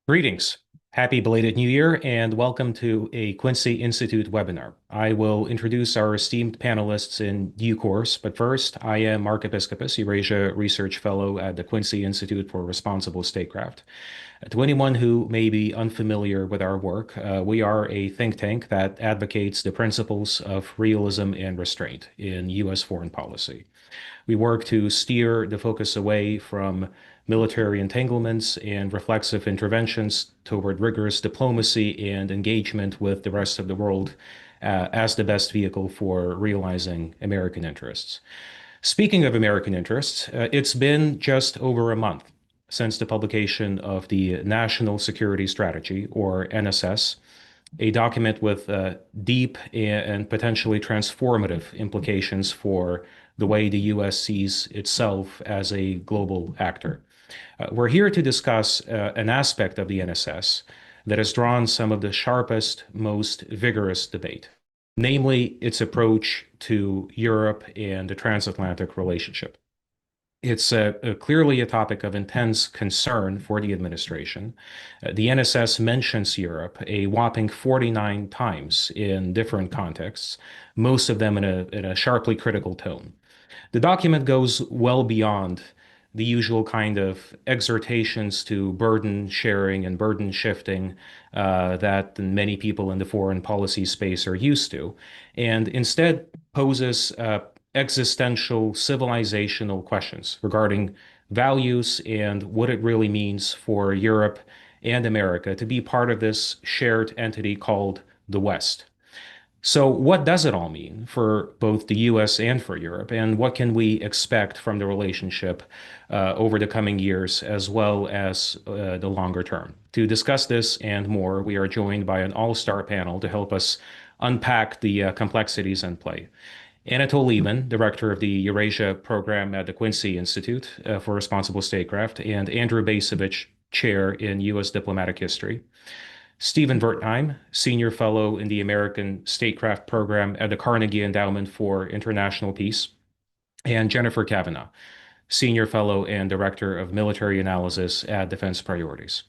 Greetings. Happy belated New Year and welcome to a Quincy Institute webinar. I will introduce our esteemed panelists in due course, but first, I am Mark Episkopos, Eurasia Research Fellow at the Quincy Institute for Responsible Statecraft. To anyone who may be unfamiliar with our work, we are a think tank that advocates the principles of realism and restraint in U.S. foreign policy. We work to steer the focus away from military entanglements and reflexive interventions toward rigorous diplomacy and engagement with the rest of the world as the best vehicle for realizing American interests. Speaking of American interests, it's been just over a month since the publication of the National Security Strategy, or NSS, a document with deep and potentially transformative implications for the way the U.S. sees itself as a global actor. We're here to discuss an aspect of the NSS that has drawn some of the sharpest, most vigorous debate, namely its approach to Europe and the transatlantic relationship. It's clearly a topic of intense concern for the administration. The NSS mentions Europe a whopping 49 times in different contexts, most of them in a sharply critical tone. The document goes well beyond the usual kind of exhortations to burden sharing and burden shifting that many people in the foreign policy space are used to, and instead poses existential civilizational questions regarding values and what it really means for Europe and America to be part of this shared entity called the West. So, what does it all mean for both the US and for Europe? And what can we expect from the relationship over the coming years, as well as the longer term? To discuss this and more, we are joined by an all-star panel to help us unpack the complexities in play. Anatol Lieven, director of the Eurasia Program at the Quincy Institute for Responsible Statecraft, and Andrew Bacevich, chair in U.S. Diplomatic History. Stephen Wertheim, Senior Fellow in the American Statecraft Program at the Carnegie Endowment for International Peace, and Jennifer Kavanagh, Senior Fellow and Director of Military Analysis at Defense Priorities.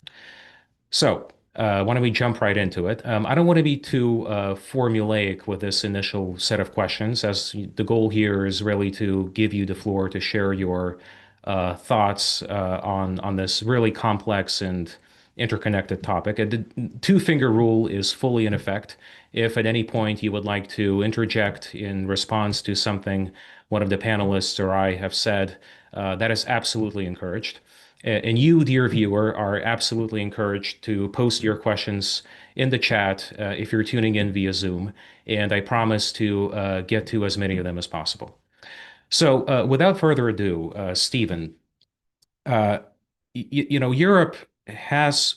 So, why don't we jump right into it? I don't want to be too formulaic with this initial set of questions, as the goal here is really to give you the floor to share your thoughts on this really complex and interconnected topic. The two-finger rule is fully in effect. If at any point you would like to interject in response to something one of the panelists or I have said, that is absolutely encouraged. And you, dear viewer, are absolutely encouraged to post your questions in the chat if you're tuning in via Zoom, and I promise to get to as many of them as possible. So, without further ado, Stephen, Europe has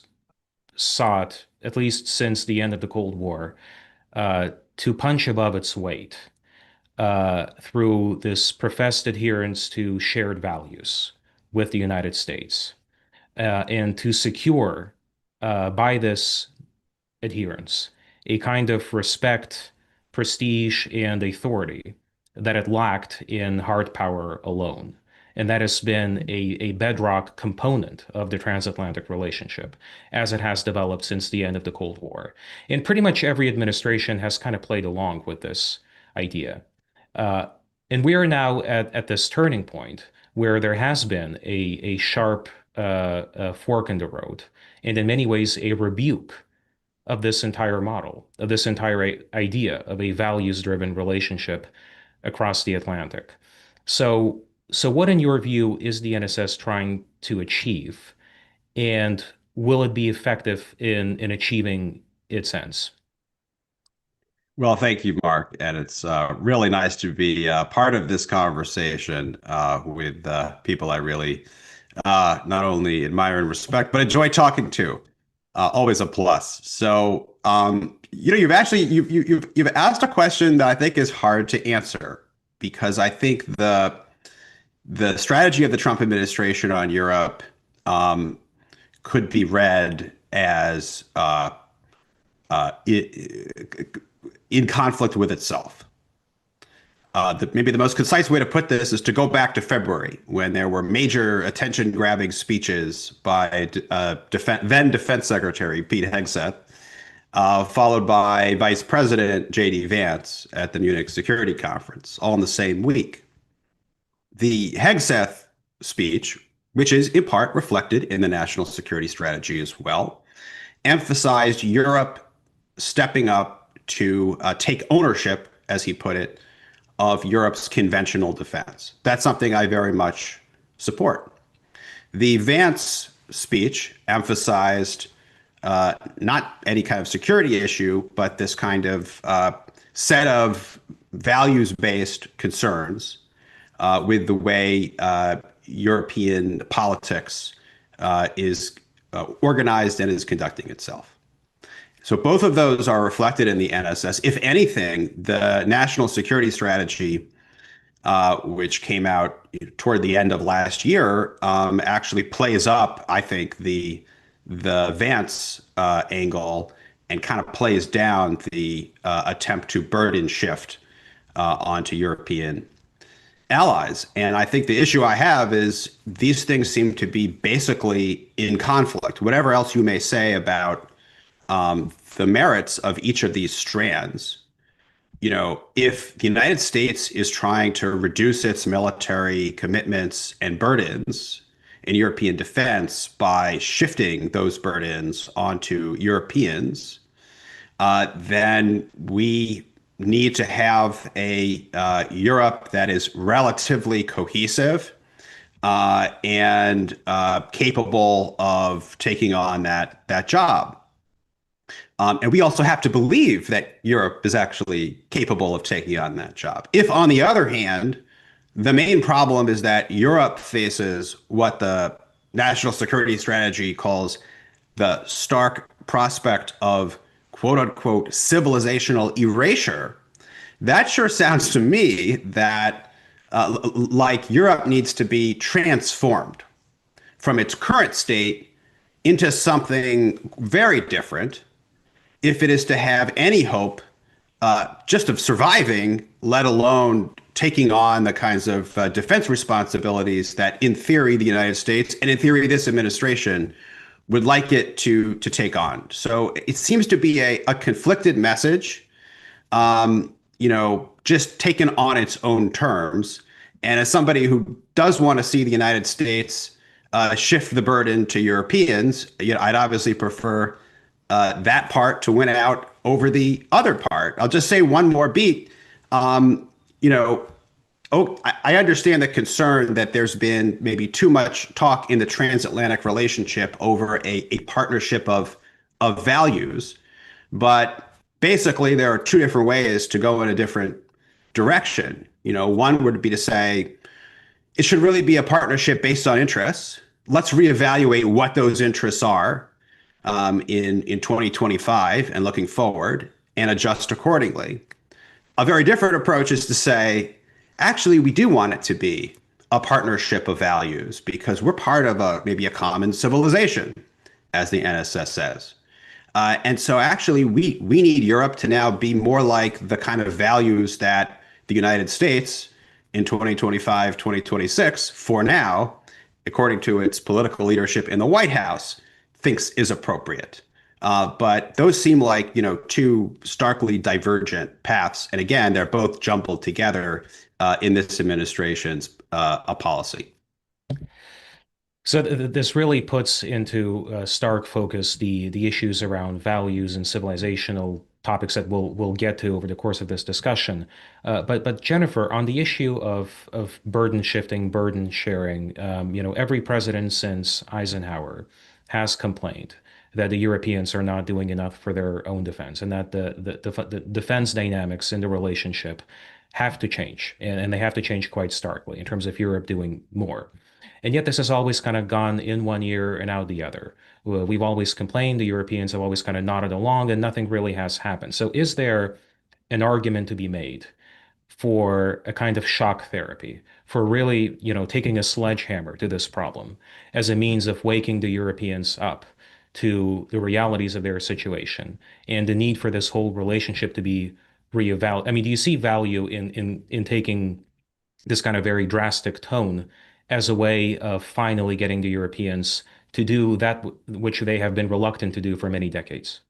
sought, at least since the end of the Cold War, to punch above its weight through this professed adherence to shared values with the United States, and to secure by this adherence a kind of respect, prestige, and authority that it lacked in hard power alone. And that has been a bedrock component of the transatlantic relationship as it has developed since the end of the Cold War. And pretty much every administration has kind of played along with this idea. Uh, and we are now at this turning point where there has been a sharp fork in the road, and in many ways, a rebuke of this entire model, of this entire idea of a values-driven relationship across the Atlantic. So, so what, in your view, is the NSS trying to achieve, and will it be effective in achieving its ends? Well, thank you, Mark. And it's really nice to be part of this conversation with people I really not only admire and respect, but enjoy talking to. Always a plus. So, you've asked a question that I think is hard to answer because I think the strategy of the Trump administration on Europe could be read as in conflict with itself. maybe the most concise way to put this is to go back to February when there were major attention-grabbing speeches by then Defense Secretary Pete Hegseth, followed by Vice President J.D. Vance at the Munich Security Conference, all in the same week. The Hegseth speech, which is in part reflected in the national security strategy as well, emphasized Europe stepping up to take ownership, as he put it, of Europe's conventional defense. That's something I very much support. The Vance speech emphasized not any kind of security issue, but this kind of set of values-based concerns with the way European politics is organized and is conducting itself. So both of those are reflected in the NSS. If anything, the national security strategy, which came out toward the end of last year, actually plays up, I think, the Vance angle and kind of plays down the attempt to burden shift onto European allies. And I think the issue I have is these things seem to be basically in conflict. Whatever else you may say about the merits of each of these strands, if the United States is trying to reduce its military commitments and burdens in European defense by shifting those burdens onto Europeans, then we need to have a Europe that is relatively cohesive and capable of taking on that job. And we also have to believe that Europe is actually capable of taking on that job. If, on the other hand, the main problem is that Europe faces what the national security strategy calls the stark prospect of quote unquote civilizational erasure, that sure sounds to me that like Europe needs to be transformed from its current state into something very different if it is to have any hope just of surviving, let alone taking on the kinds of defense responsibilities that, in theory, the United States and in theory, this administration would like it to take on. So it seems to be a conflicted message, just taken on its own terms. And as somebody who does want to see the United States shift the burden to Europeans, I'd obviously prefer that part to win out over the other part. I'll just say one more beat. I understand the concern that there's been maybe too much talk in the transatlantic relationship over a partnership of values, but basically there are two different ways to go in a different direction. One would be to say it should really be a partnership based on interests. Let's reevaluate what those interests are in 2025 and looking forward and adjust accordingly. A very different approach is to say, actually, we do want it to be a partnership of values because we're part of maybe a common civilization, as the NSS says. And so actually, we need Europe to now be more like the kind of values that the United States in 2025, 2026, for now, according to its political leadership in the White House, thinks is appropriate. But those seem like, two starkly divergent paths. And again, they're both jumbled together in this administration's policy. So this really puts into stark focus the issues around values and civilizational topics that we'll get to over the course of this discussion. But Jennifer, on the issue of burden shifting, burden sharing, every president since Eisenhower has complained that the Europeans are not doing enough for their own defense, and that the defense dynamics in the relationship have to change, and they have to change quite starkly in terms of Europe doing more. And yet this has always kind of gone in one ear and out the other. We've always complained, the Europeans have always kind of nodded along, and nothing really has happened. So is there an argument to be made for a kind of shock therapy, for really, taking a sledgehammer to this problem as a means of waking the Europeans up to the realities of their situation and the need for this whole relationship to be reevaluate? I mean, do you see value in taking this kind of very drastic tone as a way of finally getting the Europeans to do that which they have been reluctant to do for many decades?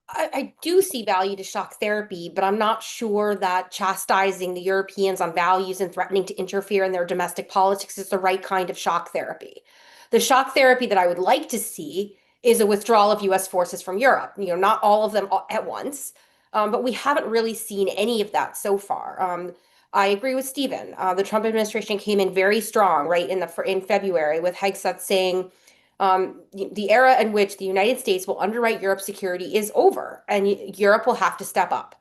I do see value to shock therapy, but I'm not sure that chastising the Europeans on values and threatening to interfere in their domestic politics is the right kind of shock therapy. The shock therapy that I would like to see is a withdrawal of US forces from Europe. Not all of them at once, but we haven't really seen any of that so far. I agree with Stephen. The Trump administration came in very strong, right, in February with Hegseth saying the era in which the United States will underwrite Europe's security is over, and Europe will have to step up.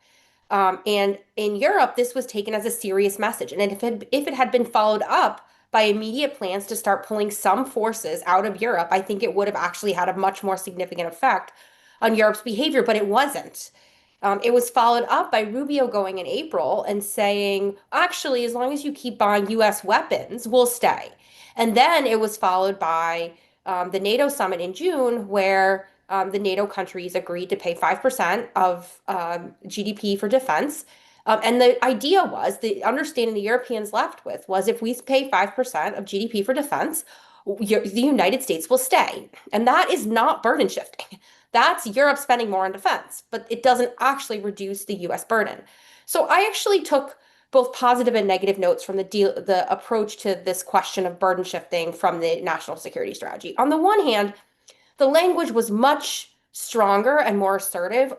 And in Europe, this was taken as a serious message. And if it had been followed up by immediate plans to start pulling some forces out of Europe, I think it would have actually had a much more significant effect on Europe's behavior, but it wasn't. It was followed up by Rubio going in April and saying, actually, as long as you keep buying US weapons, we'll stay. And then it was followed by the NATO summit in June, where the NATO countries agreed to pay 5% of GDP for defense. And the idea was, the understanding the Europeans left with was, if we pay 5% of GDP for defense, the United States will stay. And that is not burden shifting. That's Europe spending more on defense, but it doesn't actually reduce the US burden. So I actually took both positive and negative notes from the approach to this question of burden shifting from the national security strategy. On the one hand, the language was much stronger and more assertive.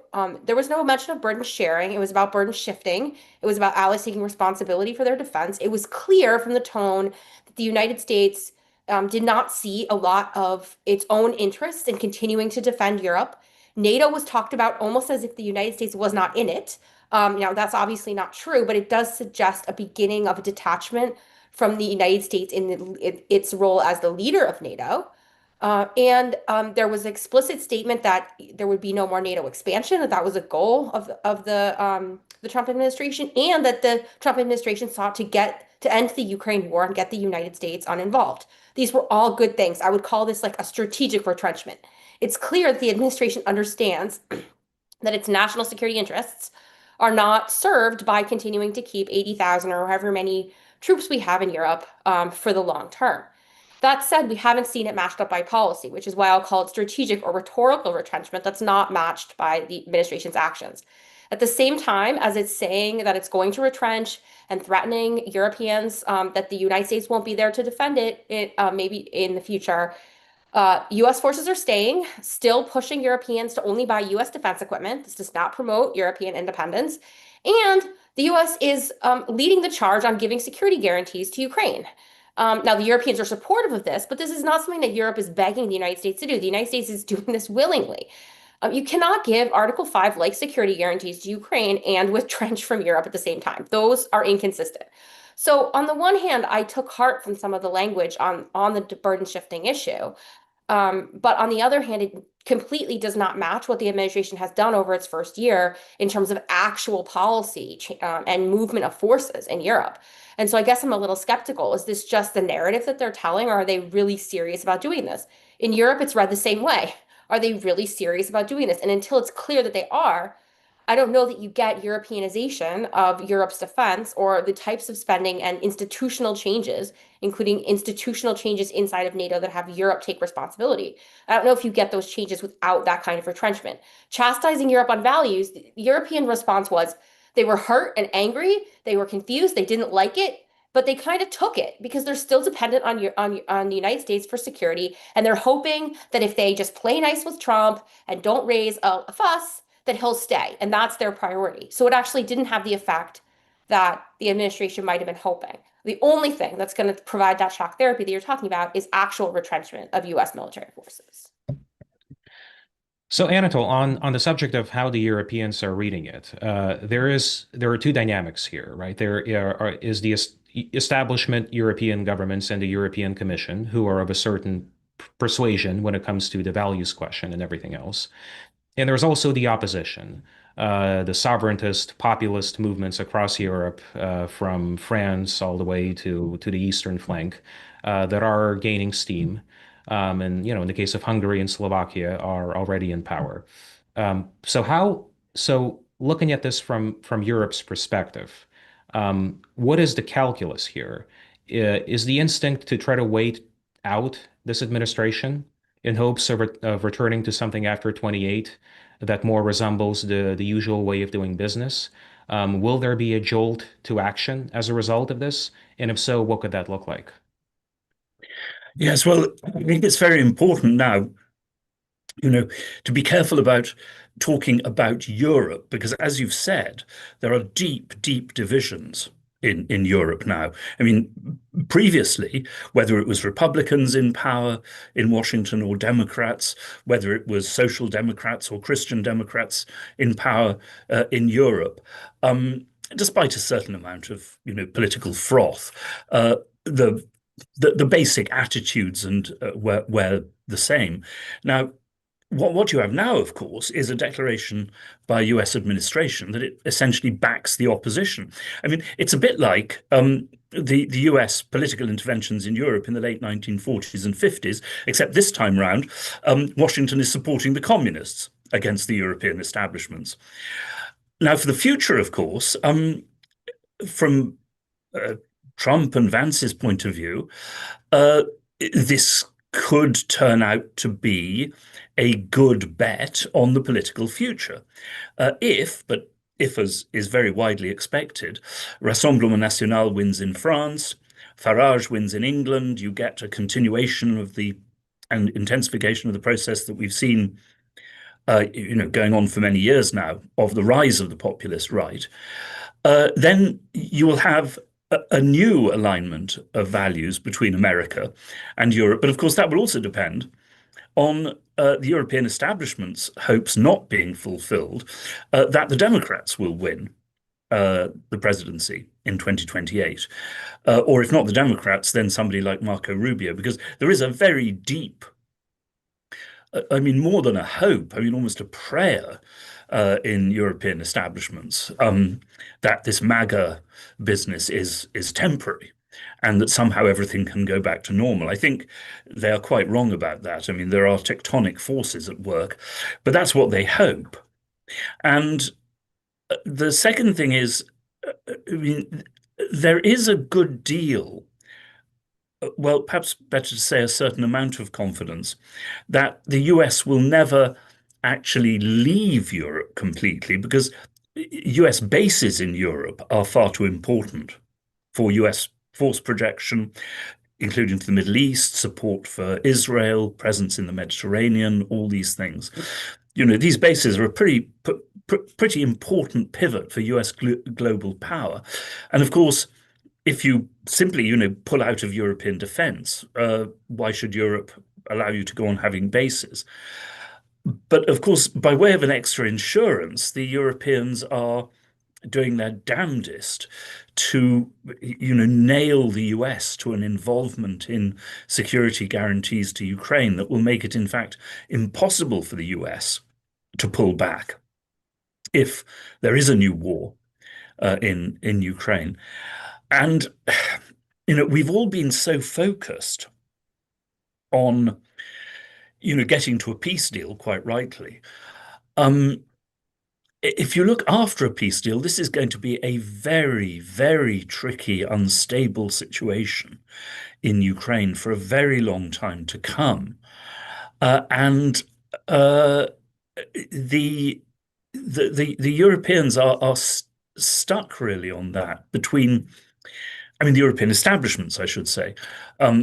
There was no mention of burden sharing. It was about burden shifting. It was about allies taking responsibility for their defense. It was clear from the tone that the United States did not see a lot of its own interests in continuing to defend Europe. NATO was talked about almost as if the United States was not in it. That's obviously not true, but it does suggest a beginning of a detachment from the United States in its role as the leader of NATO. And there was an explicit statement that there would be no more NATO expansion, that was a goal of the Trump administration, and that the Trump administration sought to end the Ukraine war and get the United States uninvolved. These were all good things. I would call this like a strategic retrenchment. It's clear that the administration understands that its national security interests are not served by continuing to keep 80,000 or however many troops we have in Europe for the long term. That said, we haven't seen it matched up by policy, which is why I'll call it strategic or rhetorical retrenchment that's not matched by the administration's actions. At the same time as it's saying that it's going to retrench and threatening Europeans that the United States won't be there to defend it maybe in the future, US forces are staying, still pushing Europeans to only buy US defense equipment. This does not promote European independence. And the US is leading the charge on giving security guarantees to Ukraine. Now, the Europeans are supportive of this, but this is not something that Europe is begging the United States to do. The United States is doing this willingly. You cannot give Article 5-like security guarantees to Ukraine and retrench from Europe at the same time. Those are inconsistent. So on the one hand, I took heart from some of the language on the burden shifting issue. But on the other hand, it completely does not match what the administration has done over its first year in terms of actual policy and movement of forces in Europe. And so I guess I'm a little skeptical. Is this just the narrative that they're telling, or are they really serious about doing this? In Europe, it's read the same way. Are they really serious about doing this? And until it's clear that they are, I don't know that you get Europeanization of Europe's defense or the types of spending and institutional changes, including institutional changes inside of NATO that have Europe take responsibility. I don't know if you get those changes without that kind of retrenchment. Chastising Europe on values, the European response was they were hurt and angry, they were confused, they didn't like it, but they kind of took it because they're still dependent on the United States for security, and they're hoping that if they just play nice with Trump and don't raise a fuss, that he'll stay, and that's their priority. So it actually didn't have the effect that the administration might have been hoping. The only thing that's going to provide that shock therapy that you're talking about is actual retrenchment of US military forces. So, Anatol, on the subject of how the Europeans are reading it, there are two dynamics here, right? Is the establishment European governments and the European Commission, who are of a certain persuasion when it comes to the values question and everything else. And there's also the opposition, the sovereigntist, populist movements across Europe, from France all the way to the eastern flank, that are gaining steam. And in the case of Hungary and Slovakia, are already in power. So looking at this from Europe's perspective, what is the calculus here? Is the instinct to try to wait out this administration in hopes of returning to something after 28 that more resembles the usual way of doing business? Will there be a jolt to action as a result of this? And if so, what could that look like? Yes, well, I think it's very important now, to be careful about talking about Europe, because as you've said, there are deep, deep divisions in Europe now. I mean, previously, whether it was Republicans in power in Washington or Democrats, whether it was Social Democrats or Christian Democrats in power in Europe, despite a certain amount of political froth, the basic attitudes and were the same. Now, what you have now, of course, is a declaration by a US administration that it essentially backs the opposition. I mean, it's a bit like the US political interventions in Europe in the late 1940s and 50s, except this time round, Washington is supporting the communists against the European establishments. Now, for the future, of course, from Trump and Vance's point of view, this could turn out to be a good bet on the political future. If as is very widely expected, Rassemblement National wins in France, Farage wins in England, you get a continuation of and intensification of the process that we've seen going on for many years now of the rise of the populist right, then you will have a new alignment of values between America and Europe. But of course, that will also depend on the European establishment's hopes not being fulfilled, that the Democrats will win the presidency in 2028. Or if not the Democrats, then somebody like Marco Rubio, because there is a very deep, I mean, more than a hope, I mean, almost a prayer in European establishments that this MAGA business is temporary and that somehow everything can go back to normal. I think they are quite wrong about that. I mean, there are tectonic forces at work, but that's what they hope. And the second thing is, I mean, there is a good deal, well, perhaps better to say a certain amount of confidence that the US will never actually leave Europe completely, because US bases in Europe are far too important for US force projection, including to the Middle East, support for Israel, presence in the Mediterranean, all these things. These bases are a pretty important pivot for US global power. And of course, if you simply, pull out of European defense, why should Europe allow you to go on having bases? But of course, by way of an extra insurance, the Europeans are doing their damnedest to, nail the US to an involvement in security guarantees to Ukraine that will make it, in fact, impossible for the US to pull back if there is a new war in Ukraine. And, we've all been so focused on, getting to a peace deal, quite rightly. If you look after a peace deal, this is going to be a very, very tricky, unstable situation in Ukraine for a very long time to come. And the Europeans are stuck really on that between, I mean, the European establishments, I should say,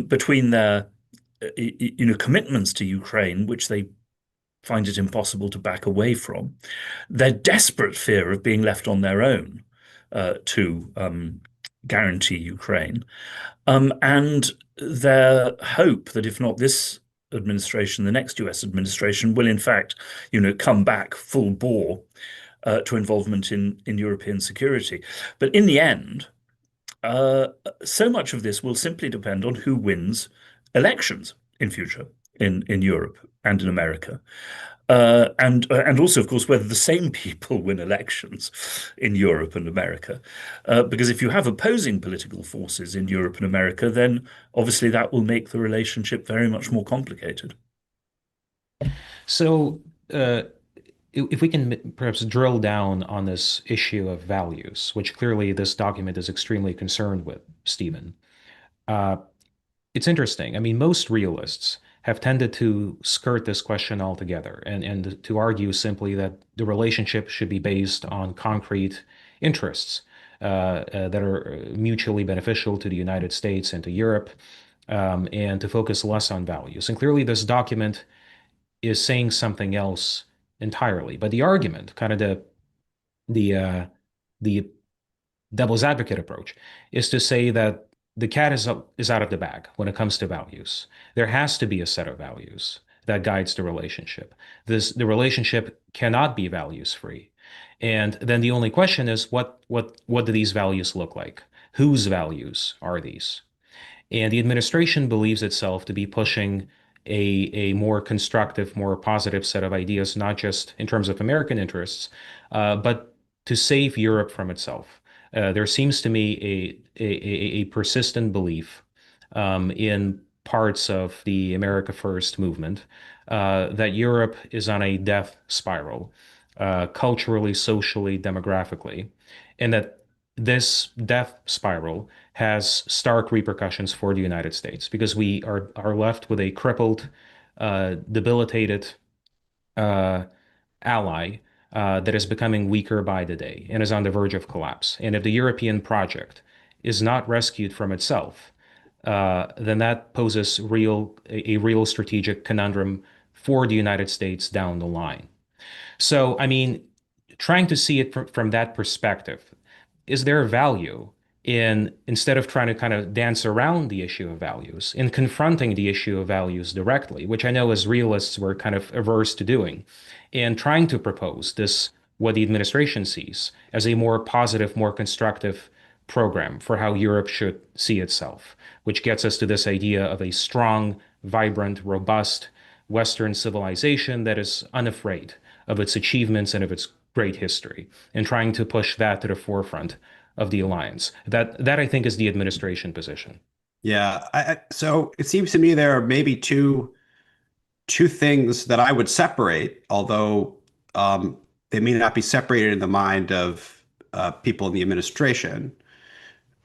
between their commitments to Ukraine, which they find it impossible to back away from, their desperate fear of being left on their own to guarantee Ukraine, and their hope that if not this administration, the next US administration will in fact, come back full bore to involvement in European security. But in the end, so much of this will simply depend on who wins elections in future in Europe and in America. And also, of course, whether the same people win elections in Europe and America. Because if you have opposing political forces in Europe and America, then obviously that will make the relationship very much more complicated. So if we can perhaps drill down on this issue of values, which clearly this document is extremely concerned with, Stephen. Uh, it's interesting. I mean, most realists have tended to skirt this question altogether and to argue simply that the relationship should be based on concrete interests that are mutually beneficial to the United States and to Europe, and to focus less on values. And clearly, this document is saying something else entirely. But the argument, kind of the devil's advocate approach, is to say that the cat is out of the bag when it comes to values. There has to be a set of values that guides the relationship. The relationship cannot be values free. And then the only question is what do these values look like? Whose values are these? And the administration believes itself to be pushing a more constructive, more positive set of ideas, not just in terms of American interests, but to save Europe from itself. There seems to me a persistent belief in parts of the America First movement that Europe is on a death spiral, culturally, socially, demographically, and that this death spiral has stark repercussions for the United States because we are left with a crippled, debilitated uh, ally that is becoming weaker by the day and is on the verge of collapse. And if the European project is not rescued from itself, then that poses a real strategic conundrum for the United States down the line. So, I mean, trying to see it from that perspective, is there value in, instead of trying to kind of dance around the issue of values, in confronting the issue of values directly, which I know as realists we're kind of averse to doing, and trying to propose this, what the administration sees as a more positive, more constructive program for how Europe should see itself, which gets us to this idea of a strong, vibrant, robust Western civilization that is unafraid of its achievements and of its great history, and trying to push that to the forefront of the alliance. That I think is the administration position. Yeah. So it seems to me there are maybe two things that I would separate, although they may not be separated in the mind of people in the administration.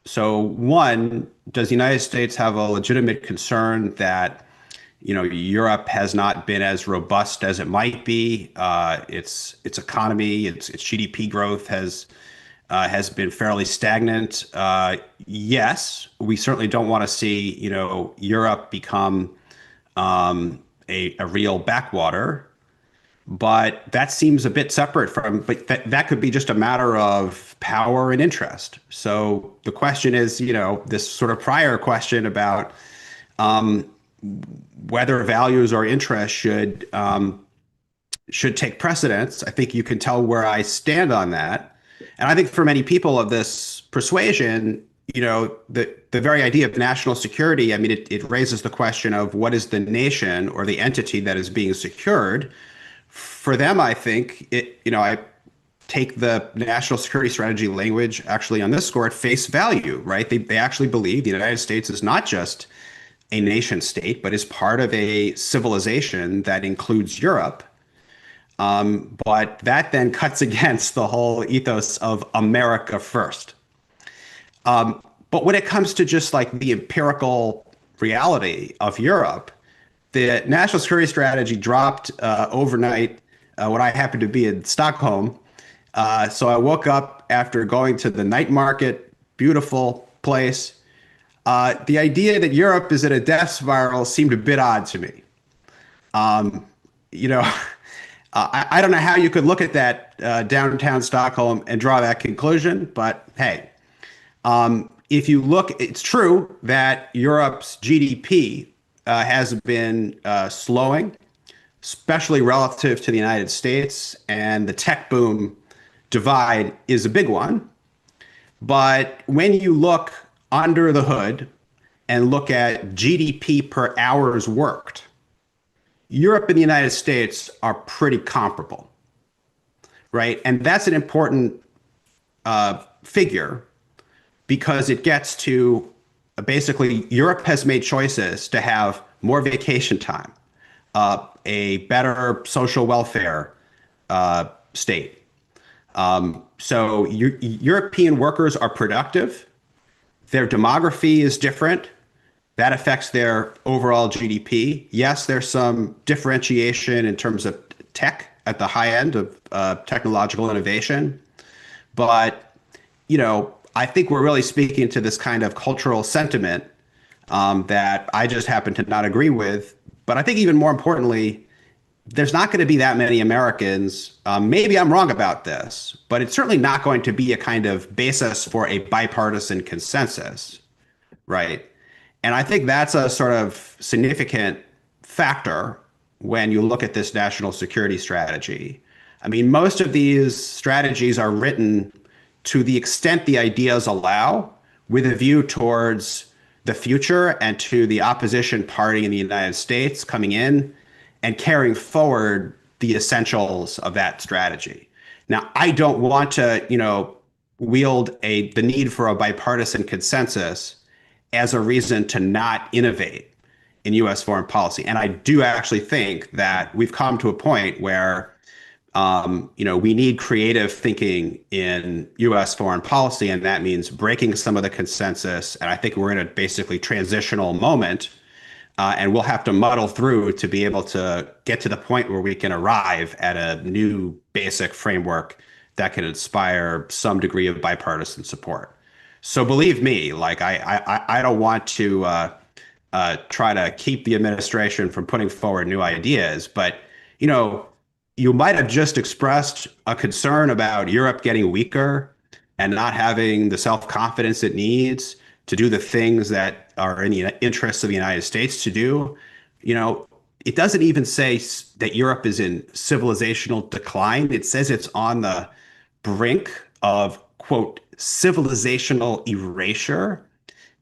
So one, does the United States have a legitimate concern that Europe has not been as robust as it might be? Its economy, its GDP growth has been fairly stagnant. Yes, we certainly don't want to see Europe become a real backwater. But that seems a bit separate from, but that could be just a matter of power and interest. So the question is, this sort of prior question about whether values or interests should take precedence. I think you can tell where I stand on that. And I think for many people of this persuasion, the very idea of national security, I mean, it raises the question of what is the nation or the entity that is being secured. For them, I think I take the national security strategy language actually on this score at face value, right? They actually believe the United States is not just a nation state, but is part of a civilization that includes Europe. But that then cuts against the whole ethos of America first. But when it comes to just like the empirical reality of Europe, the national security strategy dropped overnight when I happened to be in Stockholm. So I woke up after going to the night market, beautiful place. The idea that Europe is in a death spiral seemed a bit odd to me. I don't know how you could look at that downtown Stockholm and draw that conclusion, but hey, if you look, it's true that Europe's GDP has been slowing, especially relative to the United States, and the tech boom divide is a big one. But when you look under the hood and look at GDP per hours worked, Europe and the United States are pretty comparable, right? And that's an important figure because it gets to basically Europe has made choices to have more vacation time, a better social welfare, state. So European workers are productive. Their demography is different. That affects their overall GDP. Yes, there's some differentiation in terms of tech at the high end of technological innovation. But, I think we're really speaking to this kind of cultural sentiment that I just happen to not agree with. But I think even more importantly, there's not going to be that many Americans. Maybe I'm wrong about this, but it's certainly not going to be a kind of basis for a bipartisan consensus, right? And I think that's a sort of significant factor when you look at this national security strategy. I mean, most of these strategies are written to the extent the ideas allow, with a view towards the future and to the opposition party in the United States coming in and carrying forward the essentials of that strategy. Now, I don't want to, wield the need for a bipartisan consensus as a reason to not innovate in U.S. foreign policy. And I do actually think that we've come to a point where, we need creative thinking in U.S. foreign policy, and that means breaking some of the consensus. And I think we're in a basically transitional moment. And we'll have to muddle through to be able to get to the point where we can arrive at a new basic framework that can inspire some degree of bipartisan support. So believe me, like I don't want to try to keep the administration from putting forward new ideas, but you might have just expressed a concern about Europe getting weaker and not having the self-confidence it needs to do the things that are in the interests of the United States to do. It doesn't even say that Europe is in civilizational decline. It says it's on the brink of, quote, civilizational erasure.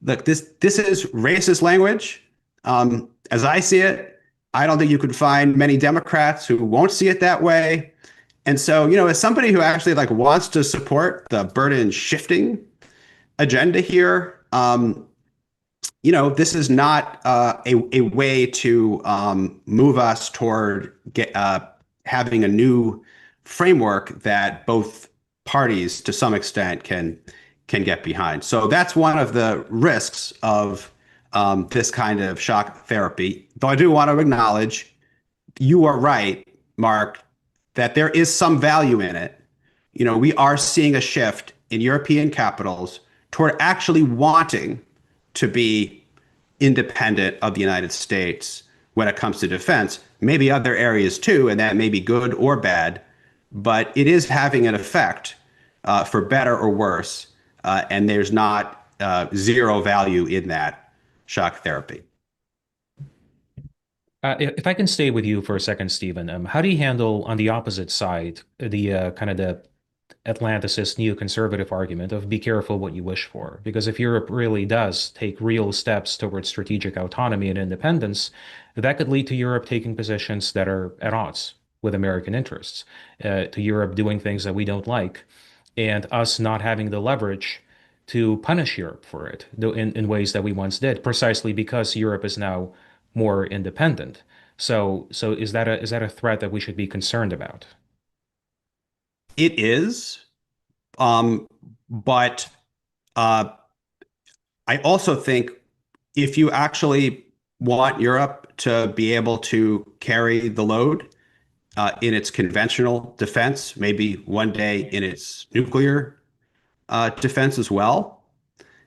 Look, this is racist language. As I see it, I don't think you could find many Democrats who won't see it that way. And so, as somebody who actually wants to support the burden shifting agenda here, this is not a way to move us toward having a new framework that both parties, to some extent, can get behind. So that's one of the risks of this kind of shock therapy. Though I do want to acknowledge, you are right, Mark, that there is some value in it. We are seeing a shift in European capitals toward actually wanting to be independent of the United States when it comes to defense. Maybe other areas too, and that may be good or bad, but it is having an effect for better or worse, and there's not zero value in that shock therapy. If I can stay with you for a second, Stephen, how do you handle on the opposite side the kind of the Atlanticist neoconservative argument of be careful what you wish for? Because if Europe really does take real steps towards strategic autonomy and independence, that could lead to Europe taking positions that are at odds with American interests, to Europe doing things that we don't like, and us not having the leverage to punish Europe for it in ways that we once did, precisely because Europe is now more independent. So is that a threat that we should be concerned about? It is, but I also think if you actually want Europe to be able to carry the load in its conventional defense, maybe one day in its nuclear defense as well,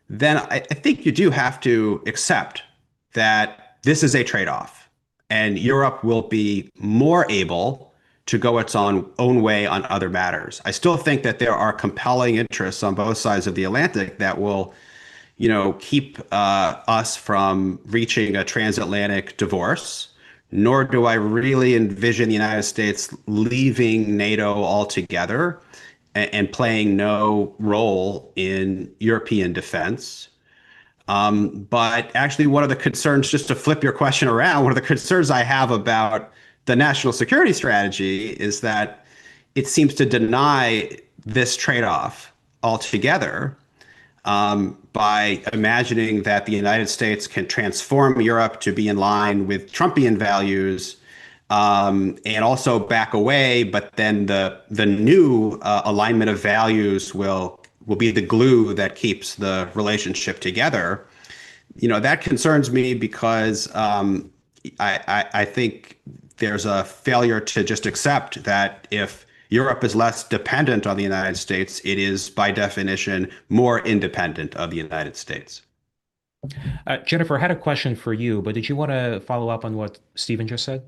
then I think you do have to accept that this is a trade-off, and Europe will be more able to go its own way on other matters. I still think that there are compelling interests on both sides of the Atlantic that will, keep us from reaching a transatlantic divorce. Nor do I really envision the United States leaving NATO altogether and playing no role in European defense. But actually, one of the concerns, just to flip your question around, one of the concerns I have about the national security strategy is that it seems to deny this trade-off altogether, by imagining that the United States can transform Europe to be in line with Trumpian values, and also back away. But then the new alignment of values will be the glue that keeps the relationship together. That concerns me because I think there's a failure to just accept that if Europe is less dependent on the United States, it is by definition more independent of the United States. Jennifer, I had a question for you, but did you want to follow up on what Stephen just said?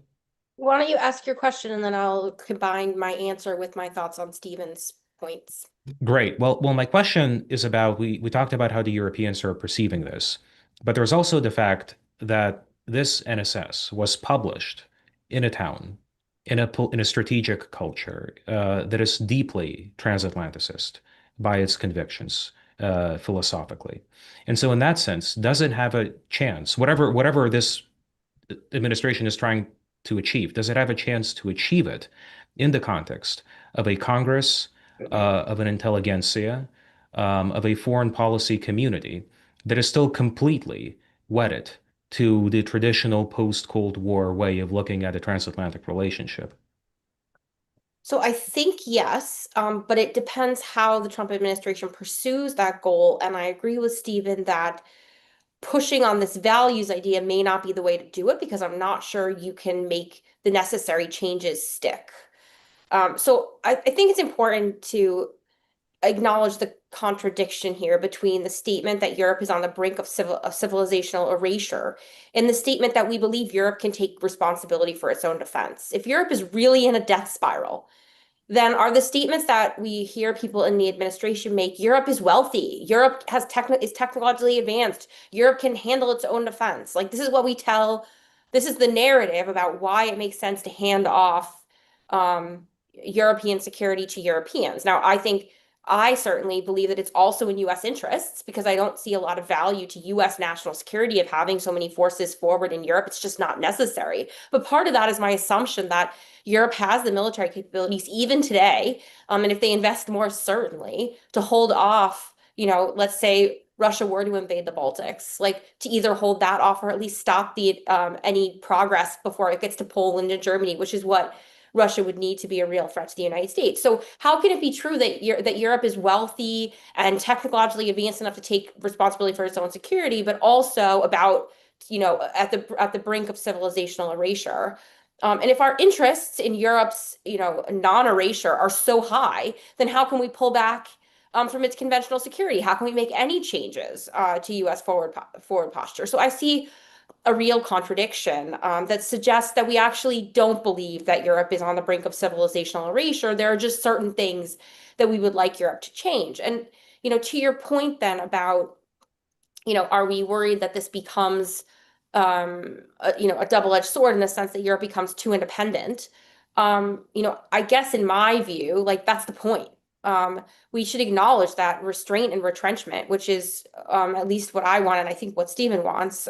Why don't you ask your question and then I'll combine my answer with my thoughts on Stephen's points. Great. Well, my question is about we talked about how the Europeans are perceiving this, but there's also the fact that this NSS was published in a town, in a strategic culture that is deeply transatlanticist by its convictions philosophically. And so in that sense, does it have a chance, whatever this administration is trying to achieve, does it have a chance to achieve it in the context of a Congress, of an intelligentsia, of a foreign policy community that is still completely wedded to the traditional post-Cold War way of looking at a transatlantic relationship? So I think yes, but it depends how the Trump administration pursues that goal. And I agree with Stephen that pushing on this values idea may not be the way to do it because I'm not sure you can make the necessary changes stick. So I think it's important to acknowledge the contradiction here between the statement that Europe is on the brink of civilizational erasure and the statement that we believe Europe can take responsibility for its own defense. If Europe is really in a death spiral, then are the statements that we hear people in the administration make, Europe is wealthy, Europe is technologically advanced, Europe can handle its own defense. Like this is what we tell, this is the narrative about why it makes sense to hand off European security to Europeans. Now, I certainly believe that it's also in US interests because I don't see a lot of value to US national security of having so many forces forward in Europe. It's just not necessary. But part of that is my assumption that Europe has the military capabilities even today, and if they invest more, certainly, to hold off, let's say Russia were to invade the Baltics, like to either hold that off or at least stop the any progress before it gets to Poland and Germany, which is what Russia would need to be a real threat to the United States. So how can it be true that Europe is wealthy and technologically advanced enough to take responsibility for its own security, but also about, at the brink of civilizational erasure? And if our interests in Europe's, non-erasure are so high, then how can we pull back from its conventional security? How can we make any changes to U.S. forward posture? So I see a real contradiction that suggests that we actually don't believe that Europe is on the brink of civilizational erasure. There are just certain things that we would like Europe to change. And, to your point then about, are we worried that this becomes, a double-edged sword in the sense that Europe becomes too independent? I guess in my view, like that's the point. We should acknowledge that restraint and retrenchment, which is at least what I want, and I think what Stephen wants,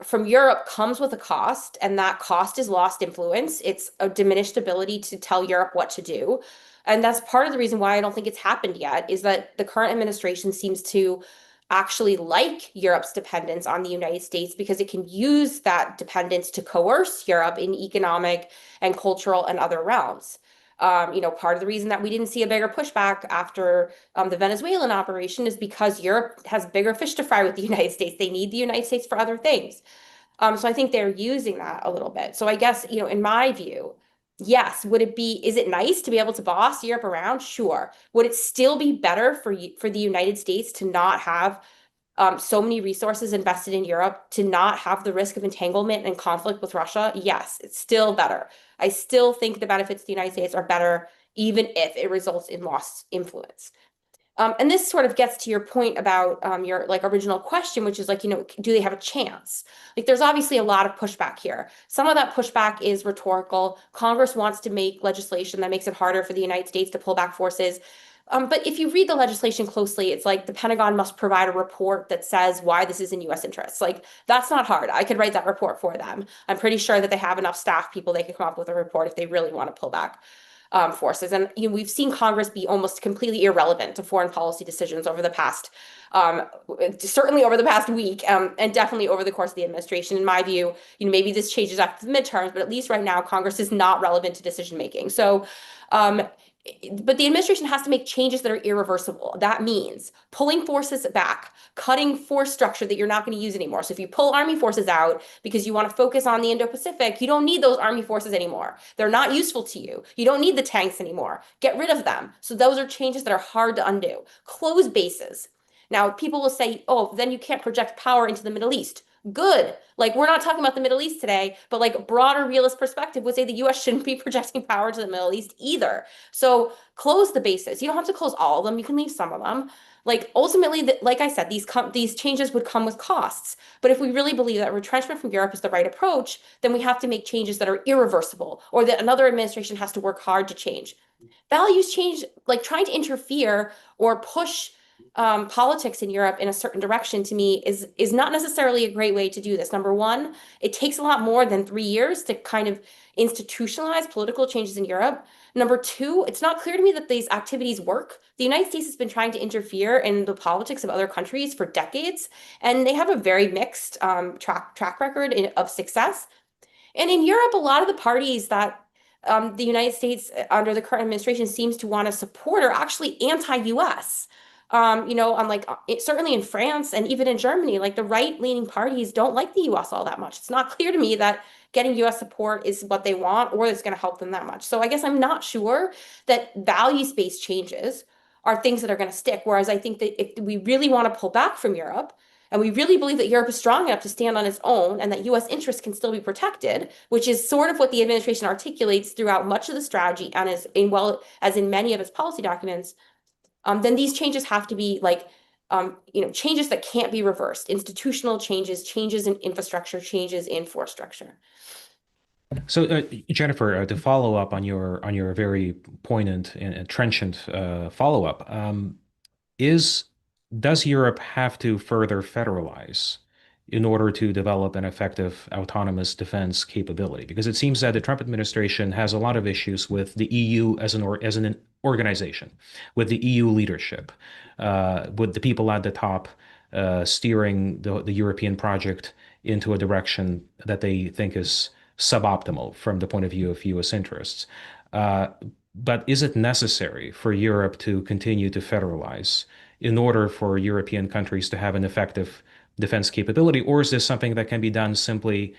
from Europe comes with a cost, and that cost is lost influence. It's a diminished ability to tell Europe what to do. And that's part of the reason why I don't think it's happened yet, is that the current administration seems to actually like Europe's dependence on the United States because it can use that dependence to coerce Europe in economic and cultural and other realms. Part of the reason that we didn't see a bigger pushback after the Venezuelan operation is because Europe has bigger fish to fry with the United States. They need the United States for other things. So I think they're using that a little bit. So I guess, in my view, yes, is it nice to be able to boss Europe around? Sure. Would it still be better for the United States to not have so many resources invested in Europe, to not have the risk of entanglement and conflict with Russia? Yes, it's still better. I still think the benefits to the United States are better, even if it results in lost influence. And this sort of gets to your point about your original question, which is do they have a chance? Like there's obviously a lot of pushback here. Some of that pushback is rhetorical. Congress wants to make legislation that makes it harder for the United States to pull back forces. But if you read the legislation closely, it's like the Pentagon must provide a report that says why this is in U.S. interests. Like that's not hard. I could write that report for them. I'm pretty sure that they have enough staff people they could come up with a report if they really want to pull back. forces. And we've seen Congress be almost completely irrelevant to foreign policy decisions over the past, certainly over the past week, and definitely over the course of the administration. In my view, maybe this changes after the midterms, but at least right now, Congress is not relevant to decision making. So, but the administration has to make changes that are irreversible. That means pulling forces back, cutting force structure that you're not going to use anymore. So if you pull army forces out because you want to focus on the Indo-Pacific, you don't need those army forces anymore. They're not useful to you. You don't need the tanks anymore. Get rid of them. So those are changes that are hard to undo. Close bases. Now, people will say, oh, then you can't project power into the Middle East. Good. Like, we're not talking about the Middle East today, but like a broader realist perspective would say the US shouldn't be projecting power to the Middle East either. So close the bases. You don't have to close all of them. You can leave some of them. Like, ultimately, like I said, these changes would come with costs. But if we really believe that retrenchment from Europe is the right approach, then we have to make changes that are irreversible, or that another administration has to work hard to change. Values change, like trying to interfere or push politics in Europe in a certain direction, to me is not necessarily a great way to do this. Number one, it takes a lot more than 3 years to kind of institutionalize political changes in Europe. Number two, it's not clear to me that these activities work. The United States has been trying to interfere in the politics of other countries for decades, and they have a very mixed track record of success. And in Europe, a lot of the parties that the United States under the current administration seems to want to support are actually anti-US. Unlike certainly in France and even in Germany, like the right-leaning parties don't like the US all that much. It's not clear to me that getting US support is what they want or it's going to help them that much. So I guess I'm not sure that values-based changes are things that are going to stick. Whereas I think that if we really want to pull back from Europe, and we really believe that Europe is strong enough to stand on its own and that US interests can still be protected, which is sort of what the administration articulates throughout much of the strategy and as in many of its policy documents, then these changes have to be like, changes that can't be reversed, institutional changes, changes in infrastructure, changes in force structure. So, Jennifer, to follow up on your very poignant and trenchant follow-up, does Europe have to further federalize in order to develop an effective autonomous defense capability? Because it seems that the Trump administration has a lot of issues with the EU as an organization, with the EU leadership, with the people at the top steering the European project into a direction that they think is suboptimal from the point of view of US interests. But is it necessary for Europe to continue to federalize in order for European countries to have an effective defense capability, or is this something that can be done simply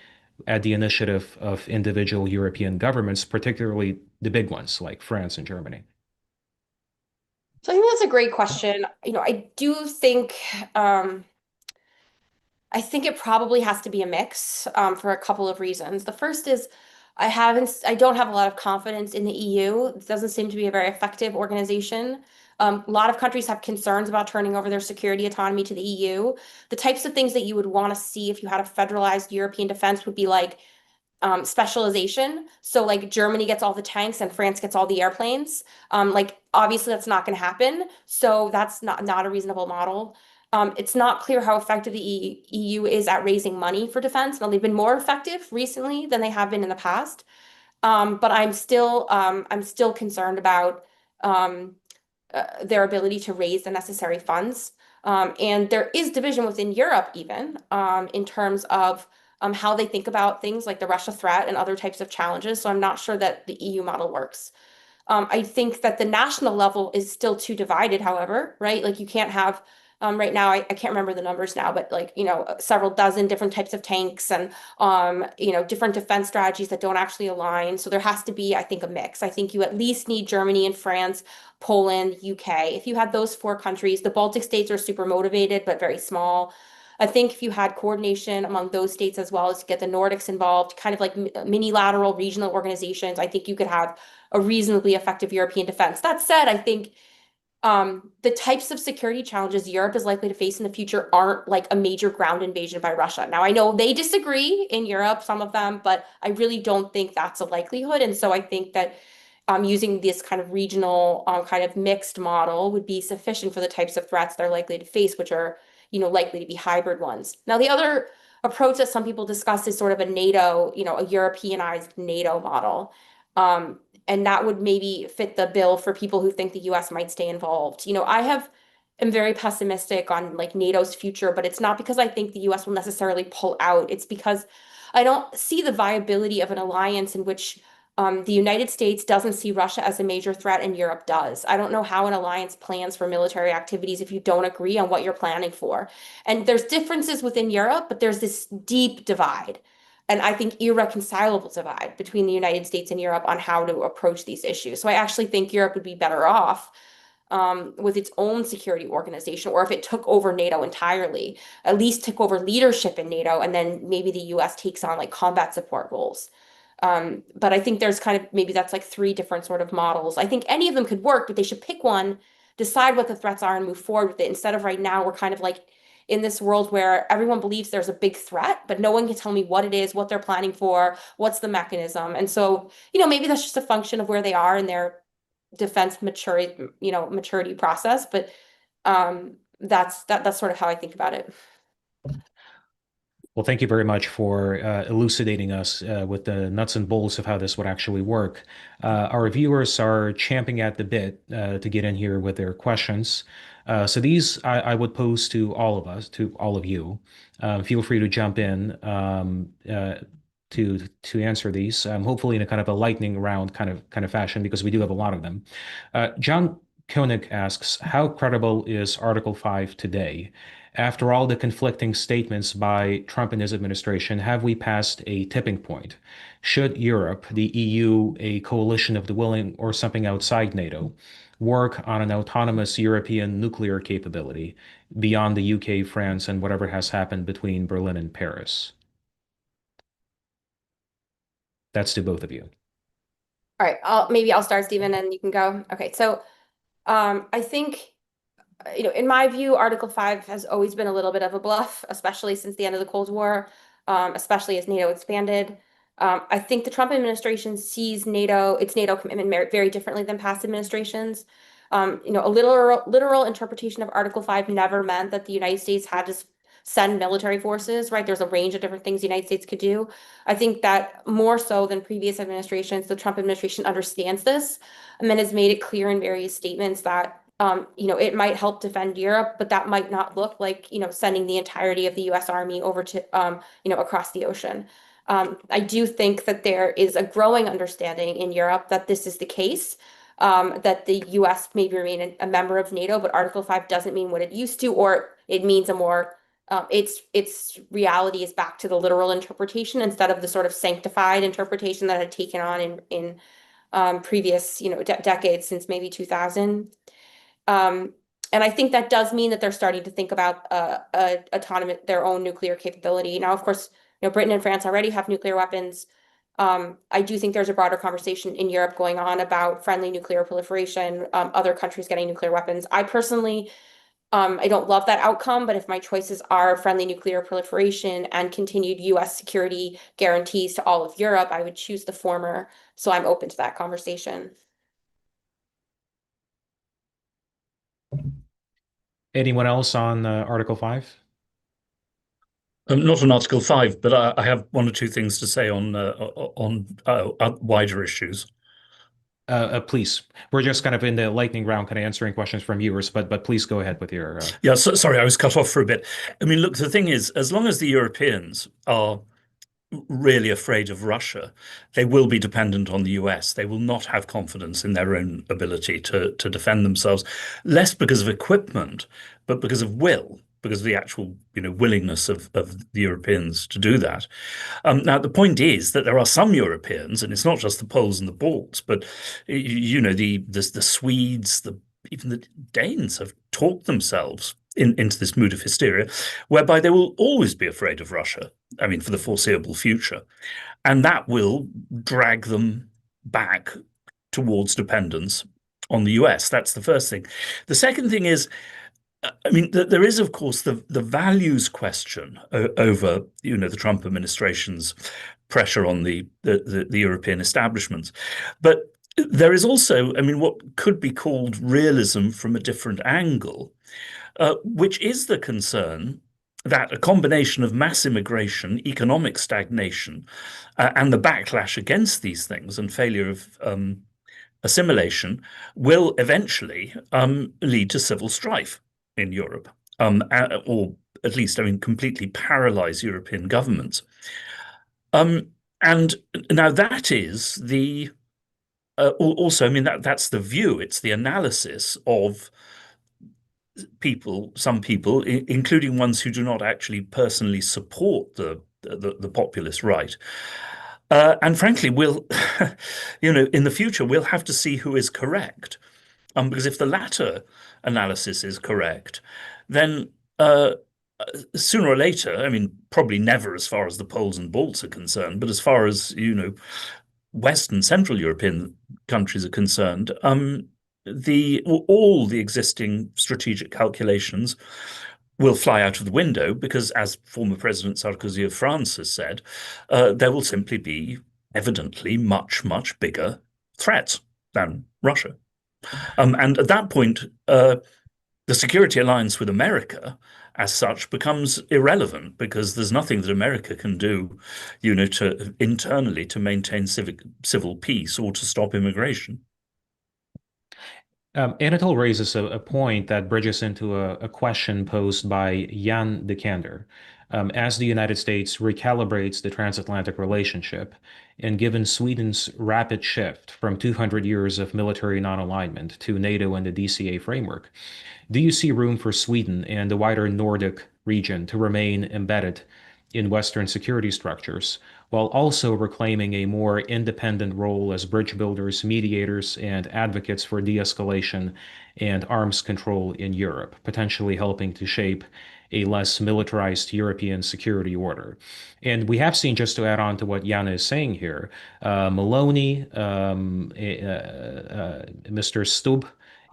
at the initiative of individual European governments, particularly the big ones like France and Germany? So I think that's a great question. I do think it probably has to be a mix for a couple of reasons. The first is I don't have a lot of confidence in the EU. It doesn't seem to be a very effective organization. A lot of countries have concerns about turning over their security autonomy to the EU. The types of things that you would want to see if you had a federalized European defense would be like specialization. So like Germany gets all the tanks and France gets all the airplanes. Like obviously that's not going to happen. So that's not a reasonable model. It's not clear how effective the EU is at raising money for defense. Now they've been more effective recently than they have been in the past. But I'm still concerned about their ability to raise the necessary funds. And there is division within Europe even in terms of how they think about things like the Russia threat and other types of challenges. So I'm not sure that the EU model works. I think that the national level is still too divided, however, right? Like you can't have right now, I can't remember the numbers now, but like, several dozen different types of tanks and, different defense strategies that don't actually align. So there has to be, I think, a mix. I think you at least need Germany and France, Poland, UK. If you had those four countries, the Baltic states are super motivated, but very small. I think if you had coordination among those states as well as to get the Nordics involved, kind of like mini-lateral regional organizations, I think you could have a reasonably effective European defense. That said, I think the types of security challenges Europe is likely to face in the future aren't like a major ground invasion by Russia. Now, I know they disagree in Europe, some of them, but I really don't think that's a likelihood. And so I think that using this kind of regional kind of mixed model would be sufficient for the types of threats they're likely to face, which are, likely to be hybrid ones. Now, the other approach that some people discuss is sort of a NATO, a Europeanized NATO model. And that would maybe fit the bill for people who think the US might stay involved. Am very pessimistic on like NATO's future, but it's not because I think the US will necessarily pull out. It's because I don't see the viability of an alliance in which the United States doesn't see Russia as a major threat and Europe does. I don't know how an alliance plans for military activities if you don't agree on what you're planning for. And there's differences within Europe, but there's this deep divide. And I think irreconcilable divide between the United States and Europe on how to approach these issues. So I actually think Europe would be better off with its own security organization, or if it took over NATO entirely, at least took over leadership in NATO, and then maybe the US takes on like combat support roles. But I think there's kind of maybe that's like three different sort of models. I think any of them could work, but they should pick one, decide what the threats are, and move forward with it. Instead of right now, we're kind of like in this world where everyone believes there's a big threat, but no one can tell me what it is, what they're planning for, what's the mechanism. And so, maybe that's just a function of where they are in their defense maturity process. But that's sort of how I think about it. Well, thank you very much for elucidating us with the nuts and bolts of how this would actually work. Our viewers are champing at the bit to get in here with their questions. So these I would pose to all of us, to all of you. Feel free to jump in to answer these, hopefully in a kind of a lightning round kind of fashion, because we do have a lot of them. John Koenig asks, how credible is Article 5 today? After all the conflicting statements by Trump and his administration, have we passed a tipping point? Should Europe, the EU, a coalition of the willing, or something outside NATO, work on an autonomous European nuclear capability beyond the UK, France, and whatever has happened between Berlin and Paris? That's to both of you. All right, maybe I'll start, Stephen, and you can go. Okay, so I think, in my view, Article 5 has always been a little bit of a bluff, especially since the end of the Cold War, especially as NATO expanded. I think the Trump administration sees its NATO commitment very differently than past administrations. A literal interpretation of Article 5 never meant that the United States had to send military forces, right? There's a range of different things the United States could do. I think that more so than previous administrations, the Trump administration understands this and then has made it clear in various statements that it might help defend Europe, but that might not look like, sending the entirety of the US Army over to, across the ocean. I do think that there is a growing understanding in Europe that this is the case, that the US may remain a member of NATO, but Article 5 doesn't mean what it used to, or it means a more, its reality is back to the literal interpretation instead of the sort of sanctified interpretation that had taken on in previous, decades since maybe 2000. And I think that does mean that they're starting to think about their own nuclear capability. Now, of course, Britain and France already have nuclear weapons. I do think there's a broader conversation in Europe going on about friendly nuclear proliferation, other countries getting nuclear weapons. I personally, I don't love that outcome, but if my choices are friendly nuclear proliferation and continued US security guarantees to all of Europe, I would choose the former. So I'm open to that conversation. Anyone else on Article 5? Not on Article 5, but I have one or two things to say on wider issues. Please. We're just kind of in the lightning round, kind of answering questions from viewers, but please go ahead with your. Yeah, sorry, I was cut off for a bit. I mean, look, the thing is, as long as the Europeans are really afraid of Russia, they will be dependent on the US. They will not have confidence in their own ability to defend themselves, less because of equipment, but because of will, because of the actual willingness of the Europeans to do that. Now, the point is that there are some Europeans, and it's not just the Poles and the Balts, but the Swedes, even the Danes have talked themselves into this mood of hysteria, whereby they will always be afraid of Russia, I mean, for the foreseeable future. And that will drag them back towards dependence on the US. That's the first thing. The second thing is, I mean, there is, of course, the values question over, the Trump administration's pressure on the European establishments. But there is also, I mean, what could be called realism from a different angle, which is the concern that a combination of mass immigration, economic stagnation, and the backlash against these things and failure of assimilation will eventually lead to civil strife in Europe, or at least, I mean, completely paralyze European governments. And now that is the also, I mean, that's the view. It's the analysis of people, some people, including ones who do not actually personally support the populist right. And frankly, we'll, in the future, we'll have to see who is correct. Because if the latter analysis is correct, then sooner or later, I mean, probably never as far as the Poles and Balts are concerned, but as far as, Western Central European countries are concerned, all the existing strategic calculations will fly out of the window because, as former President Sarkozy of France has said, there will simply be evidently much, much bigger threats than Russia. And at that point, the security alliance with America as such becomes irrelevant because there's nothing that America can do, to internally to maintain civil peace or to stop immigration. Anatol raises a point that bridges into a question posed by Jan de Kander. As the United States recalibrates the transatlantic relationship, and given Sweden's rapid shift from 200 years of military non-alignment to NATO and the DCA framework, do you see room for Sweden and the wider Nordic region to remain embedded in Western security structures, while also reclaiming a more independent role as bridge builders, mediators, and advocates for de-escalation and arms control in Europe, potentially helping to shape a less militarized European security order? And we have seen, just to add on to what Jana is saying here, Maloney, Mr. Stubb,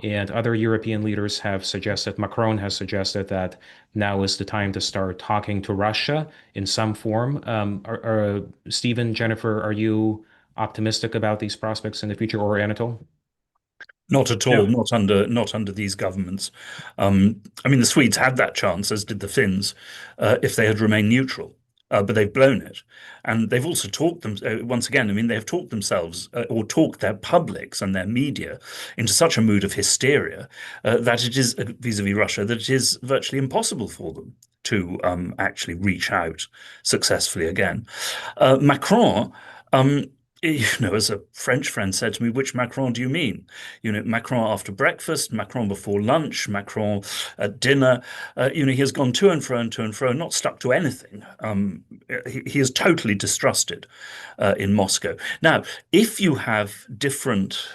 and other European leaders have suggested, Macron has suggested that now is the time to start talking to Russia in some form. Stephen, Jennifer, are you optimistic about these prospects in the future, or Anatol? Not at all, not under these governments. I mean, the Swedes had that chance, as did the Finns, if they had remained neutral. But they've blown it. And they've also talked them, once again, I mean, they've talked themselves or talked their publics and their media into such a mood of hysteria that it is, vis-a-vis Russia, that it is virtually impossible for them to actually reach out successfully again. Macron, as a French friend said to me, which Macron do you mean? Macron after breakfast, Macron before lunch, Macron at dinner. He has gone to and fro, not stuck to anything. He is totally distrusted in Moscow. Now, if you have different,